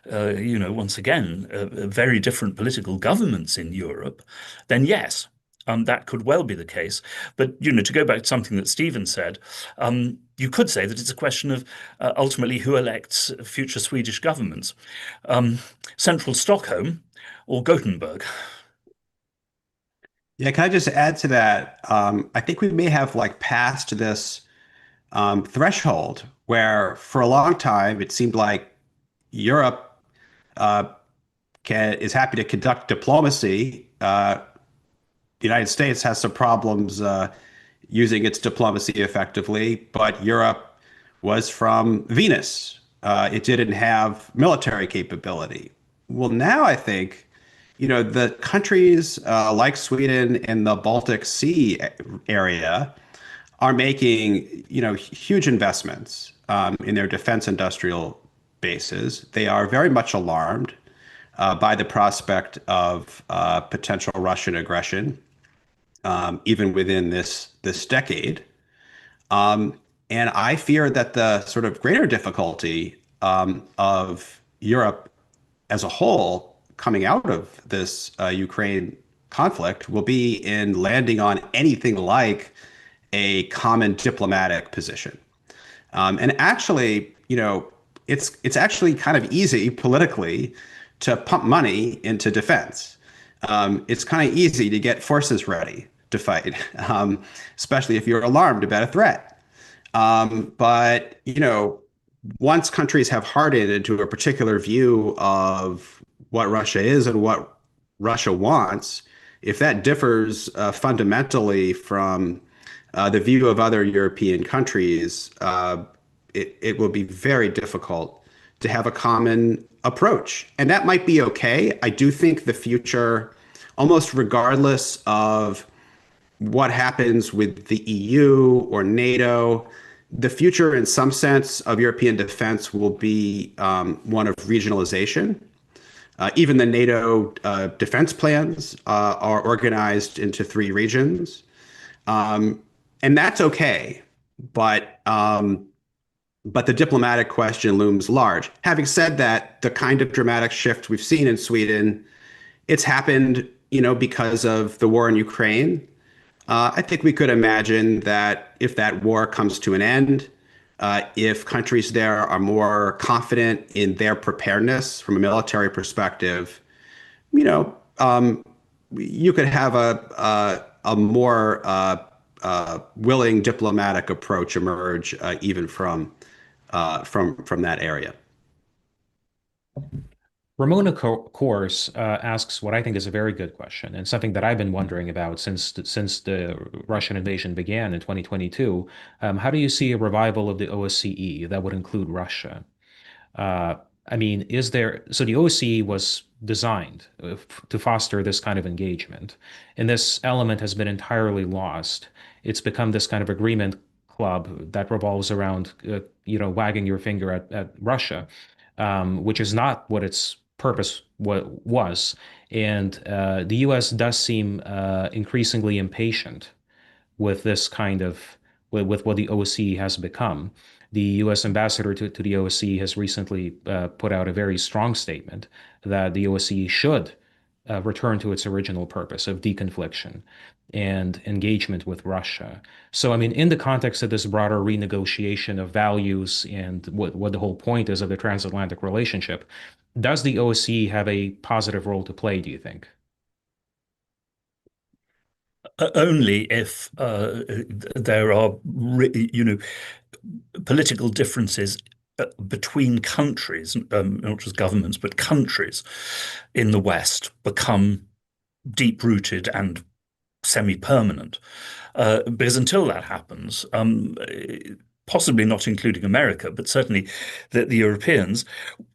once again, very different political governments in Europe, then yes, that could well be the case. But, to go back to something that Stephen said, you could say that it's a question of ultimately who elects future Swedish governments. Central Stockholm or Gothenburg? Yeah, can I just add to that? I think we may have passed this threshold where for a long time it seemed like Europe is happy to conduct diplomacy. The United States has some problems using its diplomacy effectively, but Europe was from Venus. It didn't have military capability. Well, now I think, the countries like Sweden and the Baltic Sea area are making, huge investments in their defense industrial bases. They are very much alarmed by the prospect of potential Russian aggression, even within this decade. And I fear that the sort of greater difficulty of Europe as a whole coming out of this Ukraine conflict will be in landing on anything like a common diplomatic position. And actually, it's actually kind of easy politically to pump money into defense. It's kind of easy to get forces ready to fight, especially if you're alarmed about a threat. But, once countries have hardened into a particular view of what Russia is and what Russia wants, if that differs fundamentally from the view of other European countries, it will be very difficult to have a common approach. And that might be okay. I do think the future, almost regardless of what happens with the EU or NATO, the future, in some sense, of European defense will be one of regionalization. Even the NATO defense plans are organized into three regions. And that's okay. But the diplomatic question looms large. Having said that, the kind of dramatic shift we've seen in Sweden, it's happened, because of the war in Ukraine. I think we could imagine that if that war comes to an end, if countries there are more confident in their preparedness from a military perspective, you could have a more willing diplomatic approach emerge even from that area. Ramona Course asks what I think is a very good question and something that I've been wondering about since the Russian invasion began in 2022. How do you see a revival of the OSCE that would include Russia? I mean, so the OSCE was designed to foster this kind of engagement, and this element has been entirely lost. It's become this kind of agreement club that revolves around, wagging your finger at Russia, which is not what its purpose was. And the U.S. does seem increasingly impatient with this kind of with what the OSCE has become. The U.S. ambassador to the OSCE has recently put out a very strong statement that the OSCE should return to its original purpose of deconfliction and engagement with Russia. So, I mean, in the context of this broader renegotiation of values and what the whole point is of the transatlantic relationship, does the OSCE have a positive role to play, do you think? Only if there are, political differences between countries, not just governments, but countries in the West become deep-rooted and semi-permanent. Because until that happens, possibly not including America, but certainly the Europeans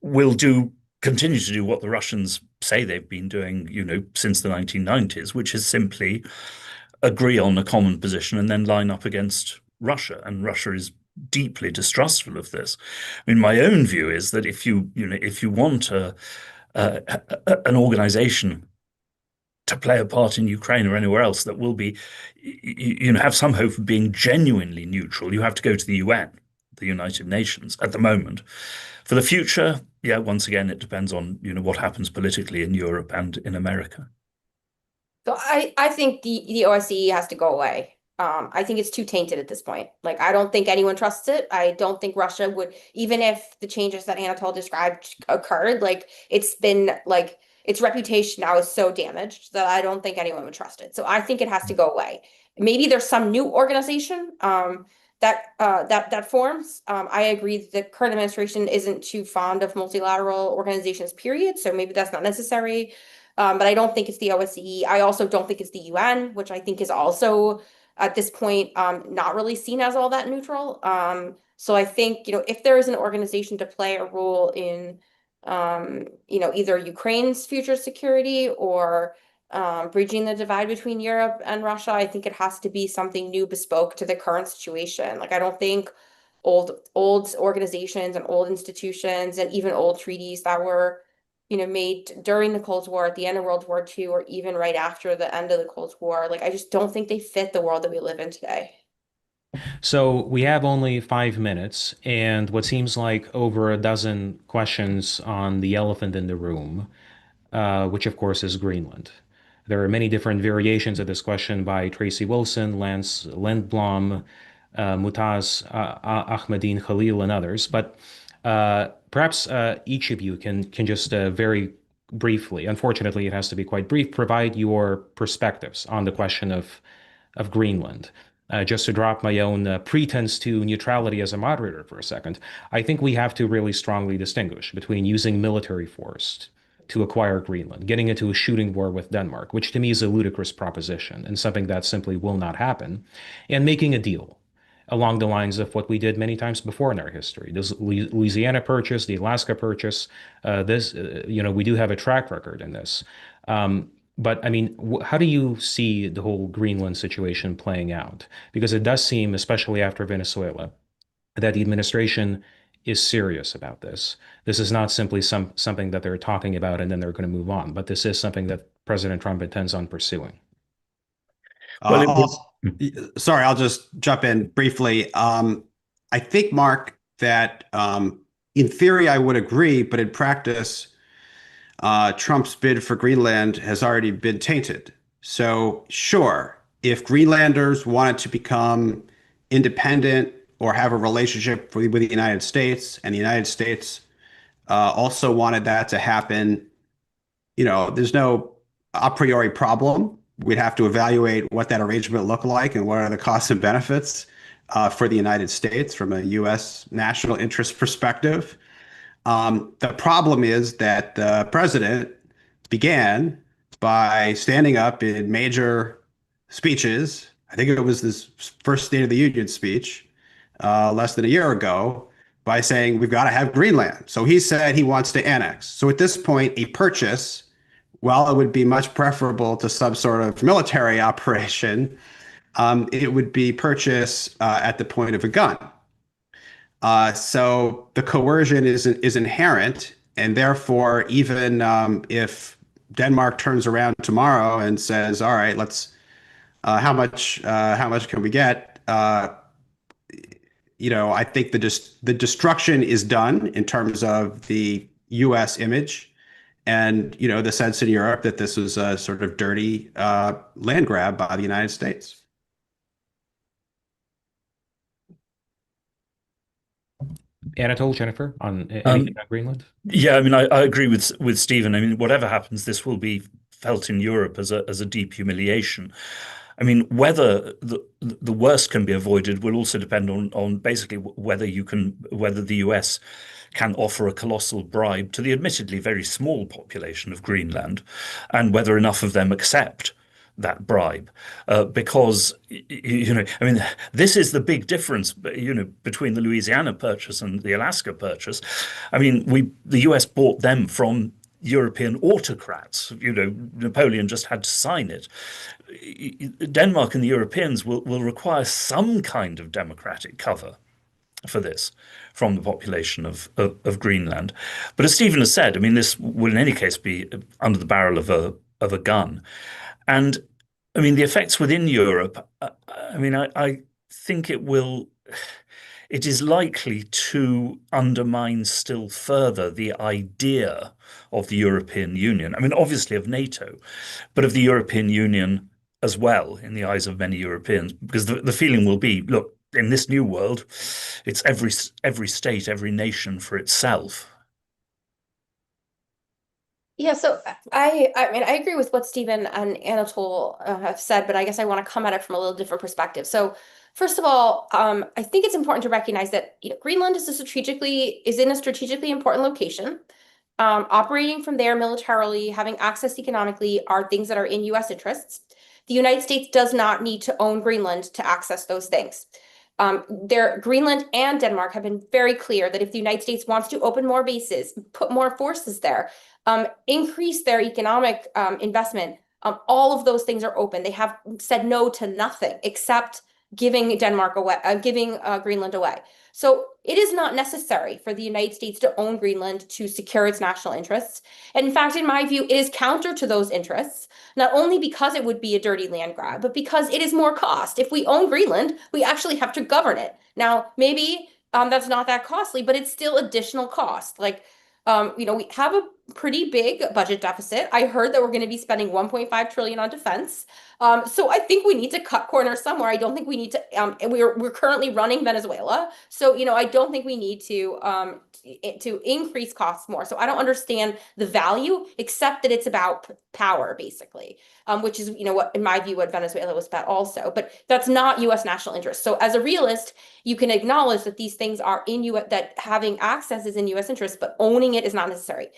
will continue to do what the Russians say they've been doing, since the 1990s, which is simply agree on a common position and then line up against Russia. And Russia is deeply distrustful of this. I mean, my own view is that if you want an organization to play a part in Ukraine or anywhere else that will be, have some hope of being genuinely neutral, you have to go to the UN, the United Nations, at the moment. For the future, once again, it depends on, what happens politically in Europe and in America. So I think the OSCE has to go away. I think it's too tainted at this point. Like, I don't think anyone trusts it. I don't think Russia would, even if the changes that Anatol described occurred, like, it's been like its reputation now is so damaged that I don't think anyone would trust it. So I think it has to go away. Maybe there's some new organization that forms. I agree that the current administration isn't too fond of multilateral organizations, period. So maybe that's not necessary. But I don't think it's the OSCE. I also don't think it's the UN, which I think is also at this point not really seen as all that neutral. So I think, if there is an organization to play a role in either Ukraine's future security or bridging the divide between Europe and Russia, I think it has to be something new, bespoke to the current situation. Like, I don't think old organizations and old institutions and even old treaties that were made during the Cold War, at the end of World War II, or even right after the end of the Cold War, like, I just don't think they fit the world that we live in today. So we have only 5 minutes, and what seems like over a dozen questions on the elephant in the room, which of course is Greenland. There are many different variations of this question by Tracy Wilson, Lance Lindblom, Mutaz Ahmadine Khalil, and others. But perhaps each of you can just very briefly, unfortunately, it has to be quite brief, provide your perspectives on the question of Greenland. Just to drop my own pretense to neutrality as a moderator for a second, I think we have to really strongly distinguish between using military force to acquire Greenland, getting into a shooting war with Denmark, which to me is a ludicrous proposition and something that simply will not happen, and making a deal along the lines of what we did many times before in our history. This Louisiana Purchase, the Alaska Purchase, we do have a track record in this. But I mean, how do you see the whole Greenland situation playing out? Because it does seem, especially after Venezuela, that the administration is serious about this. This is not simply something that they're talking about and then they're going to move on, but this is something that President Trump intends on pursuing. Well, Sorry, I'll just jump in briefly. I think, Mark, that in theory I would agree, but in practice, Trump's bid for Greenland has already been tainted. So sure, if Greenlanders wanted to become independent or have a relationship with the United States, and the United States also wanted that to happen, there's no a priori problem. We'd have to evaluate what that arrangement looked like and what are the costs and benefits for the United States from a U.S. national interest perspective. The problem is that the president began by standing up in major speeches. I think it was this first State of the Union speech less than a year ago, by saying we've got to have Greenland. So he said he wants to annex. So at this point, a purchase, while it would be much preferable to some sort of military operation, it would be purchase at the point of a gun. So the coercion is inherent, and therefore, even if Denmark turns around tomorrow and says, "All right, let's how much can we get?" I think the destruction is done in terms of the U.S. image, and the sense in Europe that this was a sort of dirty land grab by the United States. Anatol, Jennifer, on anything on Greenland? Yeah, I mean, I agree with Stephen. I mean, whatever happens, this will be felt in Europe as a deep humiliation. I mean, whether the worst can be avoided will also depend on basically whether the US can offer a colossal bribe to the admittedly very small population of Greenland, and whether enough of them accept that bribe, because I mean, this is the big difference, between the Louisiana Purchase and the Alaska Purchase. I mean, the US bought them from European autocrats. Napoleon just had to sign it. Denmark and the Europeans will require some kind of democratic cover for this from the population of Greenland. But as Stephen has said, I mean, this will in any case be under the barrel of a gun. And I mean, the effects within Europe, I mean, I think it is likely to undermine still further the idea of the European Union. I mean, obviously of NATO, but of the European Union as well in the eyes of many Europeans, because the feeling will be, look, in this new world, it's every state, every nation for itself. Yeah, so I mean, I agree with what Stephen and Anatol have said, but I guess I want to come at it from a little different perspective. So first of all, I think it's important to recognize that Greenland is in a strategically important location. Operating from there militarily, having access economically are things that are in U.S. interests. The United States does not need to own Greenland to access those things. Greenland and Denmark have been very clear that if the United States wants to open more bases, put more forces there, increase their economic investment, all of those things are open. They have said no to nothing except giving Greenland away. So it is not necessary for the United States to own Greenland to secure its national interests. And in fact, in my view, it is counter to those interests, not only because it would be a dirty land grab, but because it is more cost. If we own Greenland, we actually have to govern it. Now, maybe that's not that costly, but it's still additional cost. Like, we have a pretty big budget deficit. I heard that we're going to be spending 1.5 trillion on defense. So I think we need to cut corners somewhere. I don't think we need to, and we're currently running Venezuela. So, I don't think we need to increase costs more. So I don't understand the value, except that it's about power, basically, which is, what, in my view, what Venezuela was about also. But that's not U.S. national interest. So as a realist, you can acknowledge that these things are in U.S., that having access is in U.S. interest, but owning it is not necessary.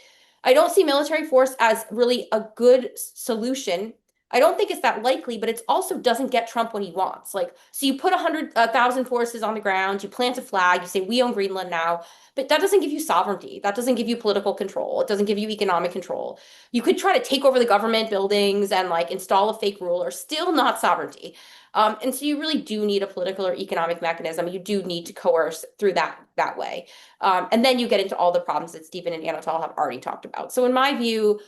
I don't see military force as really a good solution I don't think it's that likely, but it also doesn't get Trump what he wants. Like, so you put 100,000 forces on the ground, you plant a flag, you say, we own Greenland now, but that doesn't give you sovereignty. That doesn't give you political control. It doesn't give you economic control. You could try to take over the government buildings and like install a fake ruler, still not sovereignty. And so you really do need a political or economic mechanism. You do need to coerce through that way. And then you get into all the problems that Stephen and Anatol have already talked about. So in my view,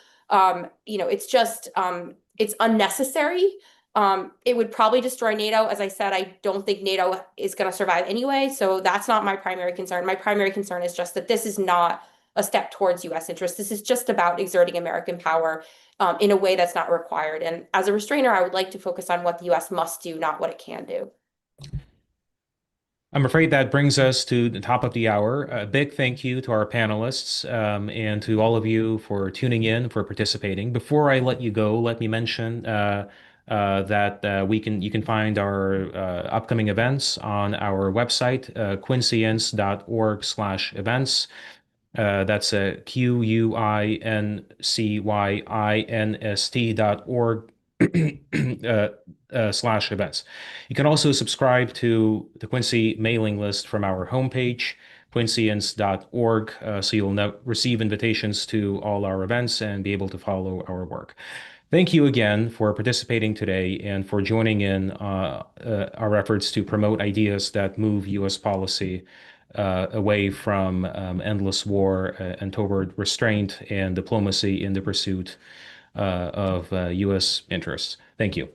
it's just it's unnecessary. It would probably destroy NATO. As I said, I don't think NATO is going to survive anyway. So that's not my primary concern. My primary concern is just that this is not a step towards US interests. This is just about exerting American power in a way that's not required. And as a restrainer, I would like to focus on what the US must do, not what it can do. I'm afraid that brings us to the top of the hour. A big thank you to our panelists and to all of you for tuning in, for participating. Before I let you go, let me mention that you can find our upcoming events on our website, quincyinst.org/events. That's QUINCYINST.org /events. You can also subscribe to the Quincy mailing list from our homepage, quincyinst.org, so you'll receive invitations to all our events and be able to follow our work. Thank you again for participating today and for joining in our efforts to promote ideas that move U.S. policy away from endless war and toward restraint and diplomacy in the pursuit of U.S. interests. Thank you.